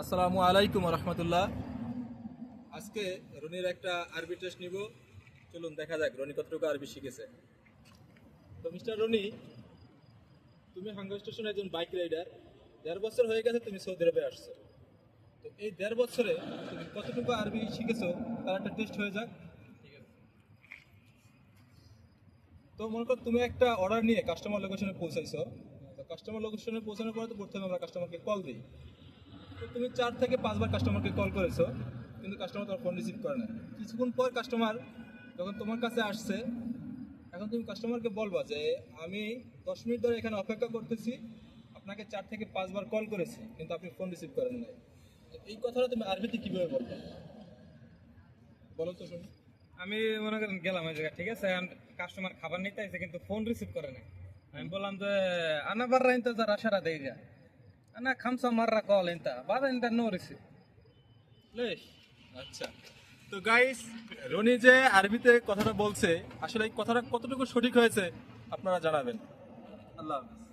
আসসালামু আলাইকুম রহমতুল্লাহ। আজকে রনির একটা আরবি টেস্ট নিব। চলুন দেখা যাক রনি কতটুকু আরবি শিখেছে। তো মিস্টার রনি, তুমি হাঙ্গর স্টেশনে একজন বাইক রাইডার। 1.5 বছর হয়ে গেছে তুমি সৌদি আরবে আসছো। তো এই 1.5 বছরে তুমি কতটুকু আরবি শিখেছো তার একটা টেস্ট হয়ে যাক। তো মনে করো তুমি একটা অর্ডার নিয়ে কাস্টমার লোকেশনে পৌঁছাইছো। তো কাস্টমার লোকেশনে পৌঁছানোর পরে তো প্রথমে আমরা কাস্টমারকে কল দিই। তো তুমি 4 থেকে 5 বার কাস্টমারকে কল করেছো, কিন্তু কাস্টমার তোমার ফোন রিসিভ করে না। কিছুক্ষণ পর কাস্টমার যখন তোমার কাছে আসছে, এখন তুমি কাস্টমারকে বলবা যে আমি 10 মিনিট ধরে এখানে অপেক্ষা করতেছি, আপনাকে 4 থেকে 5 বার কল করেছি কিন্তু আপনি ফোন রিসিভ করেন নাই। তো এই কথাটা তুমি আরবিতে কিভাবে বলবে, বলো তো শুনি। আমি মনে করেন গেলাম ওই জায়গায়, ঠিক আছে, কাস্টমার খাবার নিতে আইছে কিন্তু ফোন রিসিভ করে না। আমি বললাম যে আনা বাররা ইনতা যারা সারা দেইগা আনা খামসা মাররা কল ইনতা বাদ ইনতা নো রিসিভ লেশ। আচ্ছা, তো গাইস, রনি যে আরবিতে কথাটা বলছে আসলে এই কথাটা কতটুকু সঠিক হয়েছে আপনারা জানাবেন। আল্লাহ হাফেজ।